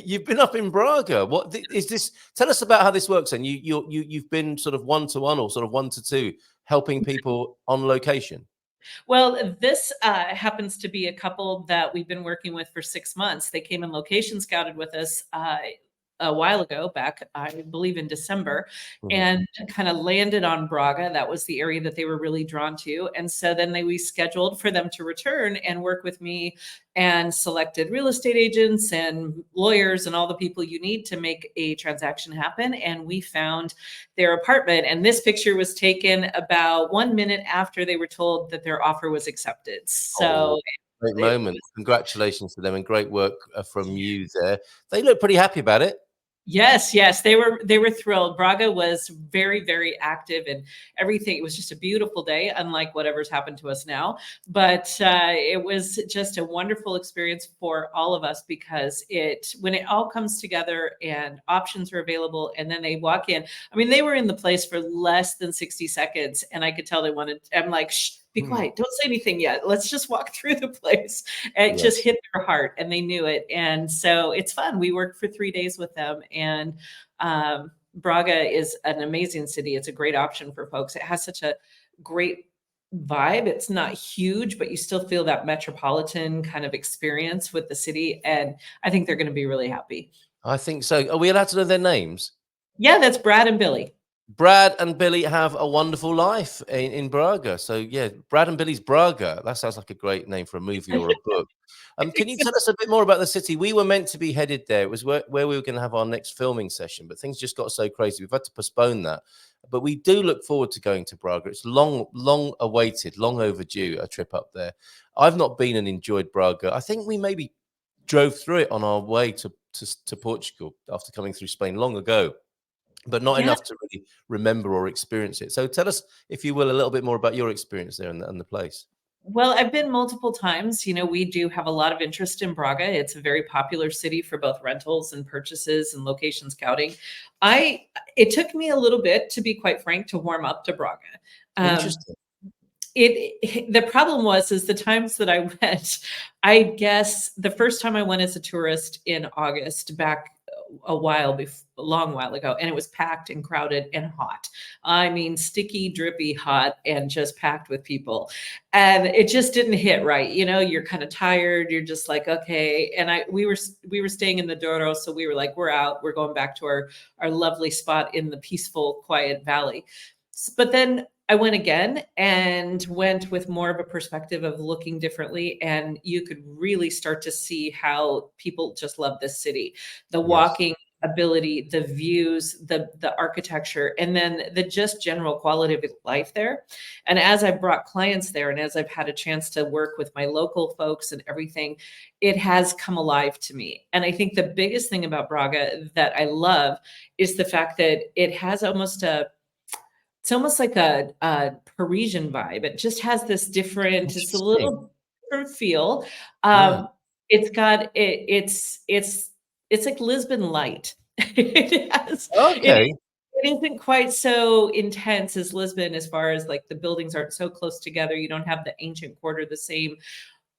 you've been up in Braga. What is this? Tell us about how this works. And you've been sort of 1-to-1 or sort of 1-to-2, helping people on location. Well, this happens to be a couple that we've been working with for 6 months. They came and location scouted with us a while ago, back, I believe in December, and kind of landed on Braga. That was the area that they were really drawn to. And so then we scheduled for them to return and work with me, and selected real estate agents and lawyers and all the people you need to make a transaction happen. And we found their apartment. And this picture was taken about 1 minute after they were told that their offer was accepted. So great moment. Congratulations to them, and great work from you there. They look pretty happy about it. Yes, they were thrilled. Braga was very, very active and everything. It was just a beautiful day, unlike whatever's happened to us now. But it was just a wonderful experience for all of us, because when it all comes together and options are available, and then they walk in. I mean, they were in the place for less than 60 seconds, and I could tell they wanted. I'm like, shh. Be quiet. Don't say anything yet. Let's just walk through the place. And it just hit their heart, and they knew it. And so it's fun. We worked for 3 days with them, and Braga is an amazing city. It's a great option for folks. It has such a great vibe. It's not huge, but you still feel that metropolitan kind of experience with the city. And I think they're going to be really happy. I think so. Are we allowed to know their names? Yeah, that's Brad and Billy. Brad and Billy have a wonderful life in Braga. So yeah, Brad and Billy's Braga. That sounds like a great name for a movie or a book. Can you tell us a bit more about the city? We were meant to be headed there. It was where we were going to have our next filming session, but things just got so crazy. We've had to postpone that. But we do look forward to going to Braga. It's long awaited, long overdue, a trip up there. I've not been and enjoyed Braga. I think we maybe drove through it on our way to Portugal after coming through Spain long ago, but not enough to really remember or experience it. So tell us, if you will, a little bit more about your experience there and the place. Well, I've been multiple times. You know, we do have a lot of interest in Braga. It's a very popular city for both rentals and purchases and location scouting. It took me a little bit, to be quite frank, to warm up to Braga. Interesting. The problem is the times that I went, I guess the first time I went as a tourist in August, back a long while ago, and it was packed and crowded and hot. I mean, sticky, drippy hot, and just packed with people. And it just didn't hit right. You know, you're kind of tired. You're just like, okay. And we were staying in the Douro. So we were like, we're out, we're going back to our lovely spot in the peaceful, quiet valley. But then I went again, and went with more of a perspective of looking differently. And you could really start to see how people just love this city, the walking ability, the views, the architecture, and then the just general quality of life there. And as I've brought clients there, and as I've had a chance to work with my local folks and everything, it has come alive to me. And I think the biggest thing about Braga that I love is the fact that it has it's almost like a Parisian vibe. It just has this different, it's a little different feel. It's like Lisbon light. It isn't quite so intense as Lisbon, as far as like the buildings aren't so close together. You don't have the ancient quarter the same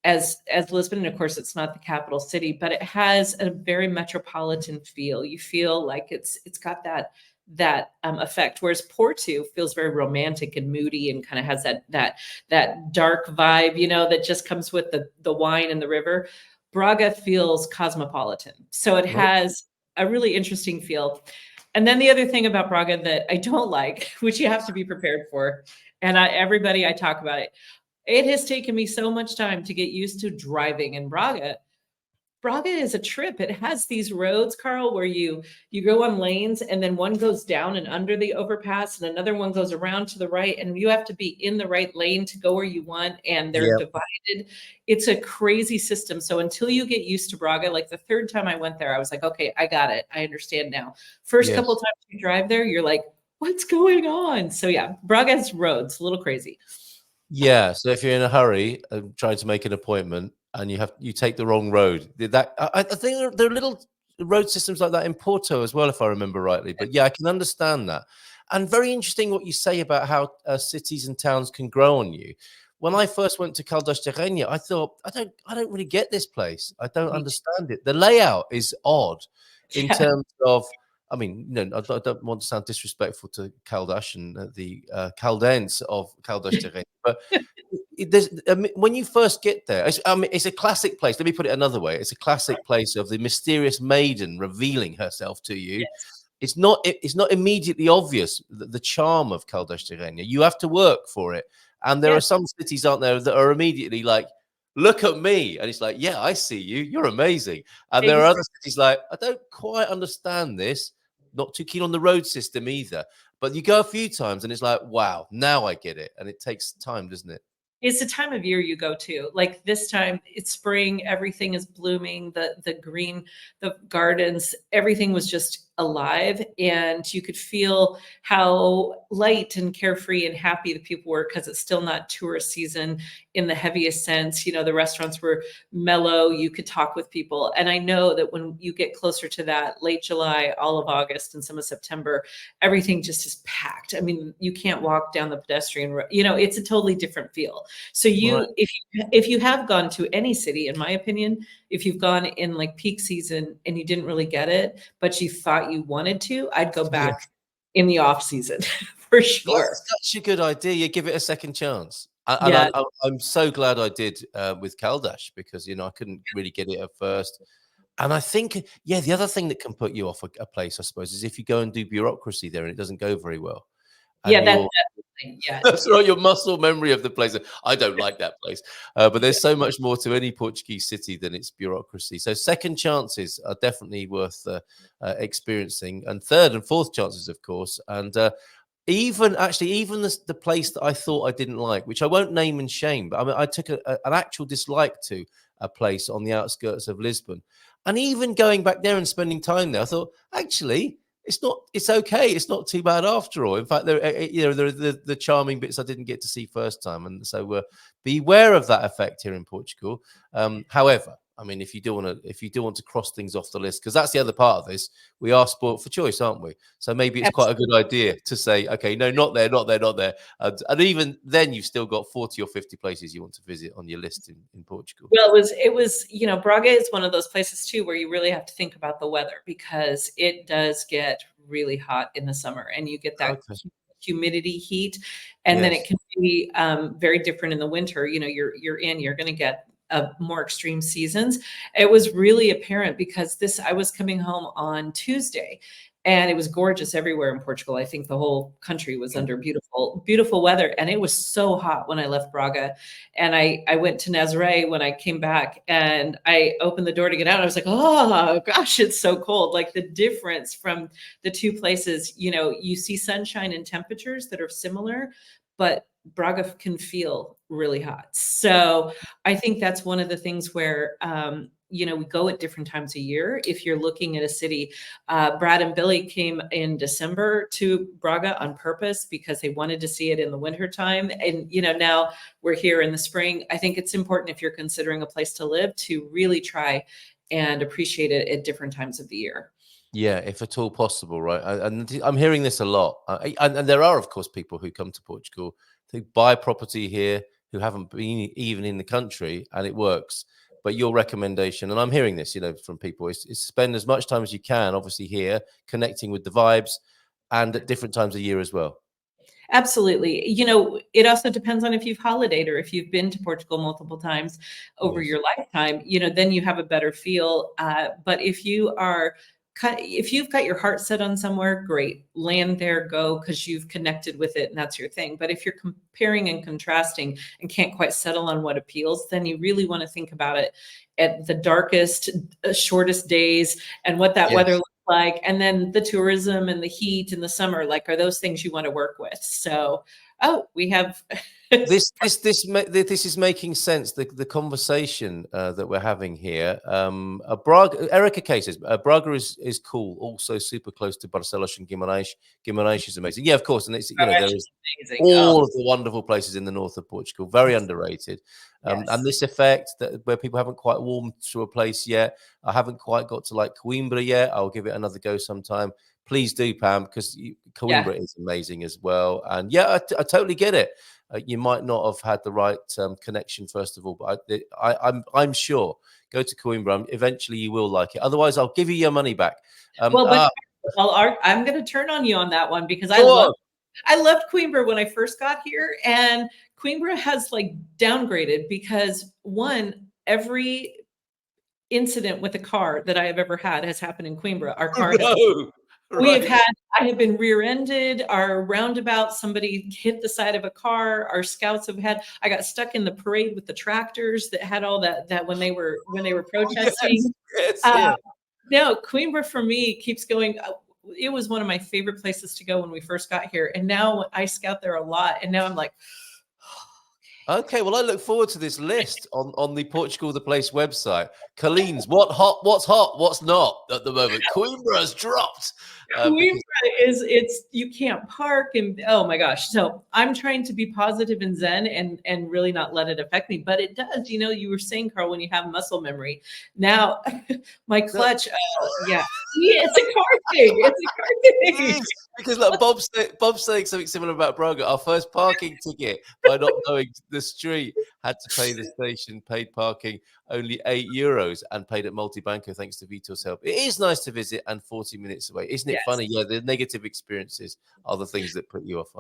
as Lisbon. And of course, it's not the capital city, but it has a very metropolitan feel. You feel like it's got that effect, whereas Porto feels very romantic and moody, and kind of has that dark vibe, you know, that just comes with the wine and the river. Braga feels cosmopolitan, so it has a really interesting feel. And then the other thing about Braga that I don't like, which you have to be prepared for, and everybody I talk about it has taken me so much time to get used to driving in Braga. Braga is a trip. It has these roads, Carl, where you go on lanes, and then one goes down and under the overpass, and another one goes around to the right, and you have to be in the right lane to go where you want, and they're divided. It's a crazy system. So until you get used to Braga, like the third time I went there, I was like, okay, I got it. I understand now. First couple times you drive there, you're like, what's going on? So yeah, Braga's roads, a little crazy. Yeah. So if you're in a hurry trying to make an appointment, and you take the wrong road, I think there are little road systems like that in Porto as well, if I remember rightly. But yeah, I can understand that. And very interesting what you say about how cities and towns can grow on you. when I first went to Caldas de Rainha, I thought, I don't really get this place. I don't understand it. The layout is odd in Yeah. terms of, I mean, I don't want to sound disrespectful to Caldas and the Caldense of Caldas de Rainha, but when you first get there, it's a classic place. Let me put it another way: it's a classic place of the mysterious maiden revealing herself to you. Yes. It's not immediately obvious the charm of Caldas de Rainha. You have to work for it, and there Yeah. are some cities, aren't there, that are immediately like, "Look at me," and it's like, "Yeah, I see you. You're amazing." And there are other cities like, "I don't quite understand this. Not too keen on the road system either." But you go a few times, and it's like, "Wow, now I get it." And it takes time, doesn't it? It's the time of year you go to. Like this time, it's spring, everything is blooming, the green, the gardens, everything was just alive, and you could feel how light and carefree and happy the people were because it's still not tourist season in the heaviest sense. The restaurants were mellow, you could talk with people. And I know that when you get closer to that, late July, all of August, and some of September, everything just is packed. I mean, you can't walk down the pedestrian road. It's a totally different feel. So Right. if you have gone to any city, in my opinion, if you've gone in like peak season and you didn't really get it, but you thought you wanted to, I'd go Yeah. back in the off season for sure. That's such a good idea. You give it a second chance. Yeah. I'm so glad I did with Caldash because I couldn't really get it at first. And I think, yeah, the other thing that can put you off a place, I suppose, is if you go and do bureaucracy there and it doesn't go very well, Yeah, and that's you're definitely, yeah. that's right, your muscle memory of the place. I don't like that place, but there's so much more to any Portuguese city than its bureaucracy. So second chances are definitely worth experiencing, and third and fourth chances, of course, and even the place that I thought I didn't like, which I won't name and shame, but I mean, I took an actual dislike to a place on the outskirts of Lisbon, and even going back there and spending time there, I thought actually it's okay, it's not too bad after all. In fact, there are the charming bits I didn't get to see first time, and so beware of that effect here in Portugal. However, I mean, if you do want to cross things off the list, because that's the other part of this, we are sport for choice, aren't we? So maybe it's quite a good idea to say, okay, no, not there, not there, not there, and even then, you've still got 40 or 50 places you want to visit on your list in Portugal. Well, it was, Braga is one of those places too where you really have to think about the weather because it does get really hot in the summer and you get that Okay. humidity heat, and then it Yes. can be very different in the winter. You're going to get more extreme seasons. It was really apparent because I was coming home on Tuesday and it was gorgeous everywhere in Portugal. I think the whole country was under beautiful, beautiful weather. And it was so hot when I left Braga. And I went to Nazaré when I came back and I opened the door to get out. I was like, oh gosh, it's so cold. Like the difference from the two places, you see sunshine and temperatures that are similar, but Braga can feel really hot. So I think that's one of the things where, we go at different times a year. If you're looking at a city, Brad and Billy came in December to Braga on purpose because they wanted to see it in the wintertime. And, now we're here in the spring. I think it's important if you're considering a place to live to really try and appreciate it at different times of the year. Yeah, if at all possible, right? And I'm hearing this a lot, and there are, of course, people who come to Portugal who buy property here who haven't been even in the country, and it works. But your recommendation, and I'm hearing this, from people, is spend as much time as you can, obviously here, connecting with the vibes, and at different times of year as well. Absolutely. It also depends on if you've holidayed or if you've been to Portugal multiple times over Yes. your lifetime, then you have a better feel. But if you've got your heart set on somewhere, great, land there, go, because you've connected with it and that's your thing. But if you're comparing and contrasting and can't quite settle on what appeals, then you really want to think about it at the darkest, shortest days and what that weather Yes. looks like, and then the tourism and the heat in the summer, like, are those things you want to work with? So, we have This is making sense. The conversation that we're having here. Braga, Erica K says Braga is cool. Also super close to Barcelos and Guimarães. Guimarães is amazing. Yeah, of course. And it's there is amazing. all of the wonderful places in the north of Portugal. Very underrated. Yes. And this effect where people haven't quite warmed to a place yet. I haven't quite got to like Coimbra yet. I'll give it another go sometime. please do, Pam, because Yeah. Coimbra is amazing as well. And yeah, I totally get it. You might not have had the right connection first of all, but I'm sure go to Coimbra. Eventually, you will like it. Otherwise, I'll give you your money back. Well, but I'm going to turn on you on that one because Go on. I loved Coimbra when I first got here, and Coimbra has like downgraded because one, every incident with a car that I have ever had has happened in Coimbra. Our car has I have been rear-ended, our roundabout, somebody hit the side of a car. Our scouts I got stuck in the parade with the tractors that had all that when they were protesting. Yeah. No, Coimbra for me keeps going. It was one of my favorite places to go when we first got here. And now I scout there a lot. And now I'm like, okay, well, I look forward to this list on the Portugal the Place website. Colleen's what's hot, what's not at the moment. Coimbra has dropped. Coimbra it's you can't park and oh my gosh. So I'm trying to be positive and zen and really not let it affect me. But it does, you were saying, Carl, when you have muscle memory. Now my clutch, yeah, it's a car thing. It's a car thing. Because like Bob's saying something similar about Braga. Our first parking ticket, by not knowing the street, had to pay the station, paid parking only €8 and paid at Multibanco thanks to Vitor's help. It is nice to visit and 40 minutes away. Isn't it funny? Yeah, the negative experiences are the things that put you off on.